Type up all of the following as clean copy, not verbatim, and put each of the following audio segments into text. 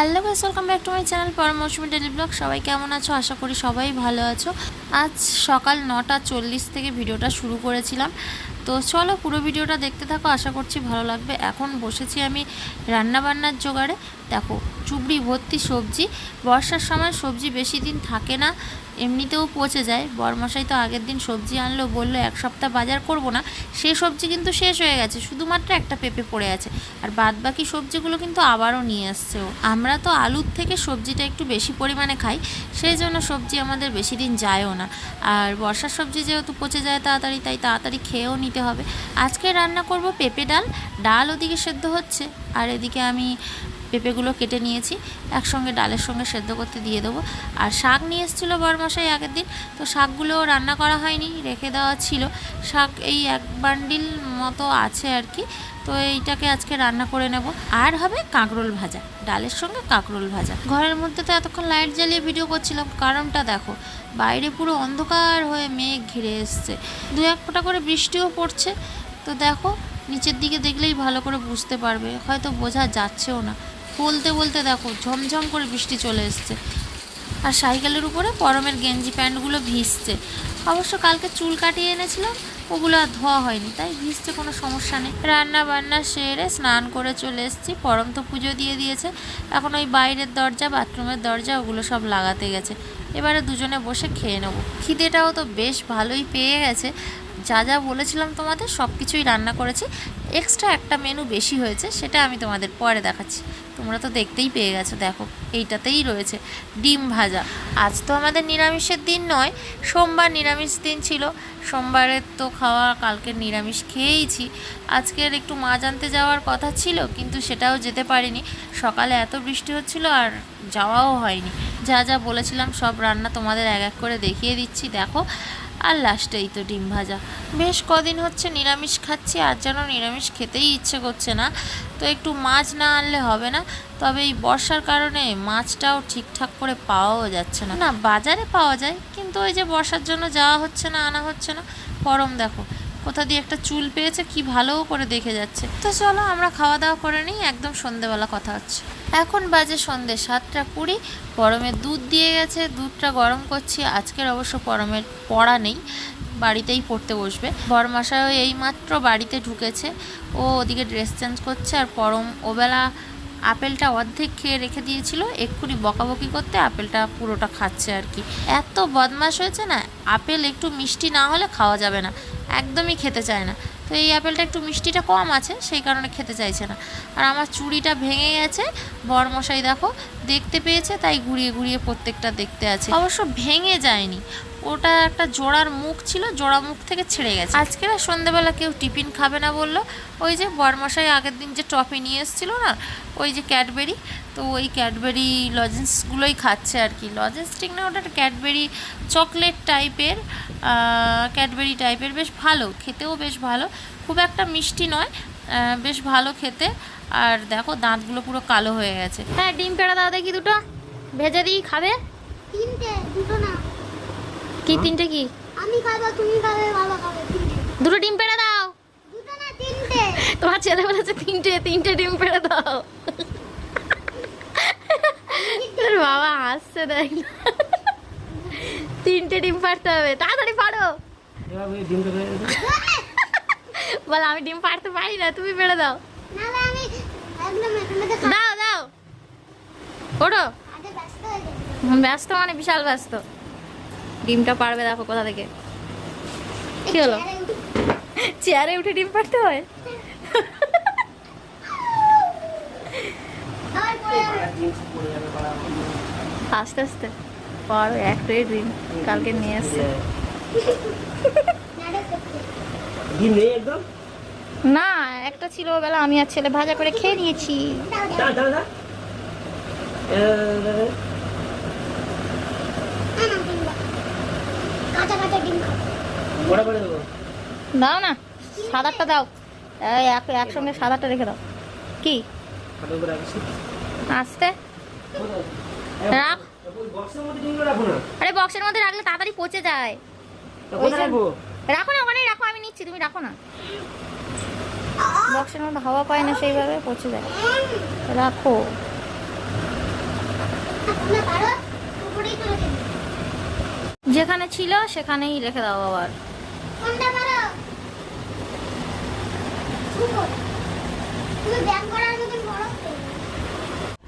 Hello guys, welcome back to my channel Paromousumi daily blog. সবাই কেমন আছো? আশা করি সবাই ভালো আছো। আজ সকাল 9:40 থেকে ভিডিওটা শুরু করেছিলাম, তো চলো পুরো ভিডিওটা দেখতে থাকো, আশা করছি ভালো লাগবে। এখন বসেছি আমি রান্নাবান্নার জোগাড়ে। দেখো চুবড়ি ভর্তি সবজি। বর্ষার সময় সবজি বেশি দিন থাকে না, এমনিতেও পচে যায়। বরমশাই তো আগের দিন সবজি আনলো, বললো এক সপ্তাহ বাজার করব না। সেই সবজি কিন্তু শেষ হয়ে গেছে, শুধুমাত্র একটা পেঁপে পড়ে আছে, আর বাদ বাকি সবজিগুলো কিন্তু আবারও নিয়ে আসছে ও। আমরা তো আলুর থেকে সবজিটা একটু বেশি পরিমাণে খাই, সেই জন্য সবজি আমাদের বেশি দিন যায়ও না। আর বর্ষার সবজি যেহেতু পচে যায় তাড়াতাড়ি, তাই তাড়াতাড়ি খেয়েও নিতে হবে। আজকে রান্না করব পেঁপে ডাল। ডাল ওদিকে সেদ্ধ হচ্ছে, আর এদিকে আমি পেঁপেগুলো কেটে নিয়েছি, একসঙ্গে ডালের সঙ্গে সেদ্ধ করতে দিয়ে দেবো। আর শাক নিয়ে এসেছিলো বরমশাই আগের দিন, তো শাকগুলো রান্না করা হয়নি, রেখে দেওয়া ছিল। শাক এই এক বান্ডিল মতো আছে আর কি, তো এইটাকে আজকে রান্না করে নেব। আর হবে কাঁকরোল ভাজা, ডালের সঙ্গে কাঁকরোল ভাজা। ঘরের মধ্যে তো এতক্ষণ লাইট জ্বালিয়ে ভিডিও করছিলাম, কারণটা দেখো বাইরে পুরো অন্ধকার হয়ে মেঘ ঘিরে এসছে, দু এক ফোঁটা করে বৃষ্টিও পড়ছে। তো দেখো নিচের দিকে দেখলেই ভালো করে বুঝতে পারবে, হয়তো বোঝা যাচ্ছেও না। বলতে বলতে দেখো ঝমঝম করে বৃষ্টি চলে এসছে, আর সাইকেলের উপরে পরমের গেঞ্জি প্যান্টগুলো ভিজছে। অবশ্য কালকে চুল কাটিয়ে এনেছিলাম, ওগুলো আর ধোয়া হয়নি, তাই ভিজতে কোনো সমস্যা নেই। রান্না বান্না সেরে স্নান করে চলে এসেছি। পরম তো পুজো দিয়ে দিয়েছে, এখন ওই বাইরের দরজা, বাথরুমের দরজা, ওগুলো সব লাগাতে গেছে। এবারে দুজনে বসে খেয়ে নেবো। খিদেটাও তো বেশ ভালোই পেয়ে গেছে। যা যা বলেছিলাম তোমাদের সব কিছুই রান্না করেছি। এক্সট্রা একটা মেনু বেশি হয়েছে, সেটা আমি তোমাদের পরে দেখাচ্ছি। তোমরা তো দেখতেই পেয়ে গেছো, দেখো এইটাতেই রয়েছে ডিম ভাজা। আজ তো আমাদের নিরামিষের দিন নয়, সোমবার নিরামিষ দিন ছিল। সোমবারের তো খাওয়া কালকে নিরামিষ খেয়েইছি। আজকের একটু মাছ আনতে যাওয়ার কথা ছিল, কিন্তু সেটাও যেতে পারিনি। সকালে এত বৃষ্টি হচ্ছিল আর যাওয়াও হয়নি। যা যা বলেছিলাম সব রান্না তোমাদের এক এক করে দেখিয়ে দিচ্ছি, দেখো। আর লাস্টেই তো ডিম ভাজা। বেশ কদিন হচ্ছে নিরামিষ খাচ্ছি, আর যেন নিরামিষ খেতেই ইচ্ছে করছে না। তো একটু মাছ না আনলে হবে না। তবে এই বর্ষার কারণে মাছটাও ঠিকঠাক করে পাওয়াও যাচ্ছে না। না, বাজারে পাওয়া যায়, কিন্তু ওই যে বর্ষার জন্য যাওয়া হচ্ছে না, আনা হচ্ছে না। পরম দেখো কোথা দিয়ে একটা চুল পেয়েছে, কি ভালো করে দেখে যাচ্ছে। তো চলো আমরা খাওয়া দাওয়া করে নিই, একদম সন্ধেবেলা কথা হচ্ছে। এখন বাজে সন্ধে 7:20। পরমের দুধ দিয়ে গেছে, দুধটা গরম করছি। আজকের অবশ্য পরমের পড়া নেই, বাড়িতেই পড়তে বসবে। বরমশাইও এইমাত্র বাড়িতে ঢুকেছে, ও ওদিকে ড্রেস চেঞ্জ করছে। আর পরম ওবেলা আপেলটা অর্ধেক খেয়ে রেখে দিয়েছিল, এক্ষুনি বকাবকি করতে আপেলটা পুরোটা খাচ্ছে আর কি। এত বদমাশ হয়েছে না, আপেল একটু মিষ্টি না হলে খাওয়া যাবে না, একদমই খেতে চায় না। তো এই আপেলটা একটু মিষ্টিটা কম আছে, সেই কারণে খেতে চাইছে না। আর আমার চুড়িটা ভেঙে গেছে, বরমশাই দেখো দেখতে পেয়েছে, তাই ঘুরিয়ে ঘুরিয়ে প্রত্যেকটা দেখতে আছে। অবশ্য ভেঙে যায়নি, ওটা একটা জোড়ার মুখ ছিল, জোড়া মুখ থেকে ছিঁড়ে গেছে। আজকে না সন্ধ্যেবেলা কেউ টিফিন খাবে না বললো। ওই যে বরমশাই আগের দিন যে টফি নিয়ে এসেছিলো না, ওই যে ক্যাডবেরি, তো ওই ক্যাডবেরি লজেন্সগুলোই খাচ্ছে আর কি। লজেন্স ঠিক না, ওটা ক্যাডবেরি চকলেট টাইপের, ক্যাডবেরি টাইপের, বেশ ভালো খেতেও, বেশ ভালো, খুব একটা মিষ্টি নয়, বেশ ভালো খেতে। আর দেখো দাঁতগুলো পুরো কালো হয়ে গেছে। হ্যাঁ, ডিম পেড়া দাও দেখি দুটো, ভেজে দিই। খাবে? তিনটে, দুটো না। কি তিনটে? কি আমি খাবো, তুমি খাবে, বাবা খাবে। তিনটে। দুটো ডিম পেড়া দাও। দুটো না, তিনটে। তোমার ছেলে বলেছে তিনটে, তিনটে ডিম পেড়ে দাও। তোর বাবা হাসছে, দেখ না। তিনটে ডিম পাড়তে হবে, তাড়াতাড়ি পারো। বল আমি ডিম পাড়তে পারি না, তুমি পেড়ে দাও। নালে আমি একদম তোমাকে দাও দাও, ওঠো। আগে ব্যস্ত হয়ে যাবে। ব্যস্ত মানে বিশাল ব্যস্ত। ডিমটা পারবে, দেখো কোথা থেকে। কি হলো? চেয়ারে উঠে ডিম পাড়তে হয়? আস্তে আস্তে পারো, এক প্লেট ডিম কালকে নিয়ে এসছে। না, একটা ছিল বেলা, আমি আর ছেলে ভাজা করে খেয়ে নিয়েছি। কাঁচা কাঁচা ডিম খাবো। দাও না, সাদারটা দাও, একসঙ্গে সাদারটা রেখে দাও। কি আস্তে রাখ। আরে বক্সের মধ্যে রাখলে তাড়াতাড়ি পচে যায়। রাখো না, ওখানেই রাখো, আমি নিচ্ছি, তুমি রাখো না। বক্সের মধ্যে হাওয়া পায় না, সেইভাবে পচে যায়। রাখো। তোমরা পারো উপরেই করে দেবে। যেখানে ছিল সেখানেই রেখে দাও আবার। কোনটা পারো? উপর। তুমি ব্যায়াম করার মতন বড় হতে।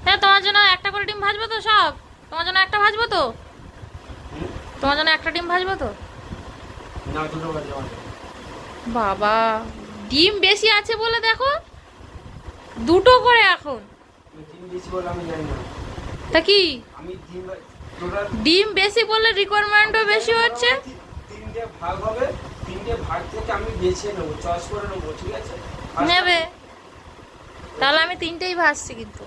হ্যাঁ, তোমার জন্য একটা করে ডিম ভাজবো তো সব? তোমার জন্য একটা ভাজবো তো? তোমার জন্য একটা ডিম ভাজবো তো? না, দুটো বাজে আমার। বাবা, ডিম বেশি আছে বলে দেখো, দুটো করে এখন। ডিম বেশি বলে আমি জানি না। তা কি আমি টোটাল ডিম বেশি বললে রিকোয়ারমেন্টও বেশি হচ্ছে। তিনটে ভাগ হবে, তিনটে ভাগ থেকে আমি বেছে নেবো, চয়েস করে নেবো, ঠিক আছে? নেবে? তাহলে আমি তিনটেই ভাজছি কিন্তু।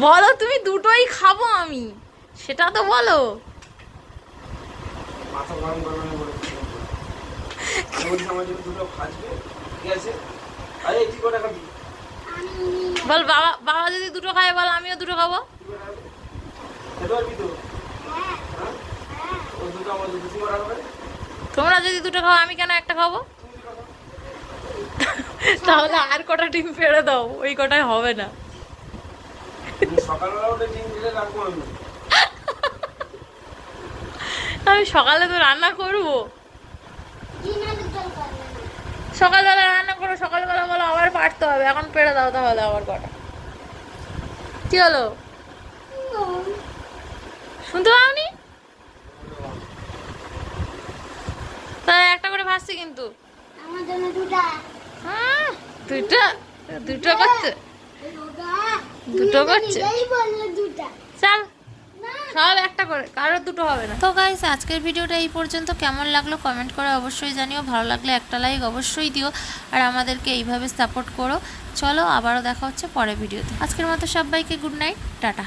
বলো তুমি দুটোই খাবো আমি, সেটা তো বলো। মাথা গরম করবে না বলে বলছি, আমার জন্য দুটো ভাজবে, ঠিক আছে? আরে কি করে খাবি? বল বাবা, বাবা যদি দুটো খায় বল আমিও দুটো খাবো। কি করে খাবি? খেতে পারবি তো? হ্যাঁ? ও দুটো আমার দুটো কি করে খাবে? তোমরা যদি দুটো খাও আমি কেন একটা খাবো? তাহলে আর কটা ডিম ফেলে দাও, ওই কটাই হবে না। সকালবেলা ওটা ডিম দিলে রাখবো আমি। আমি সকালে তো রান্না করবো। ডিমের জল করবে না। সকালবেলা রান্না করো, সকালবেলা বলো আবার পারতে হবে, এখন পেড়ে দাও তাহলে আবার কটা। কি হলো, শুনতে পাওনি? তাহলে একটা করে ভাসছি কিন্তু। আমার জন্য দুটা। দুটো দুটো করছে, দুটো করছে। এই বললে দুটা। চল না। সব একটা করে, কারোর দুটো হবে না। তো গাইস, আজকের ভিডিওটা এই পর্যন্ত। কেমন লাগলো কমেন্ট করে অবশ্যই জানিও, ভালো লাগলে একটা লাইক অবশ্যই দিও, আর আমাদেরকে এইভাবে সাপোর্ট করো। চলো আবারও দেখা হচ্ছে পরের ভিডিওতে। আজকের মতো সবাইকে গুড নাইট, টাটা।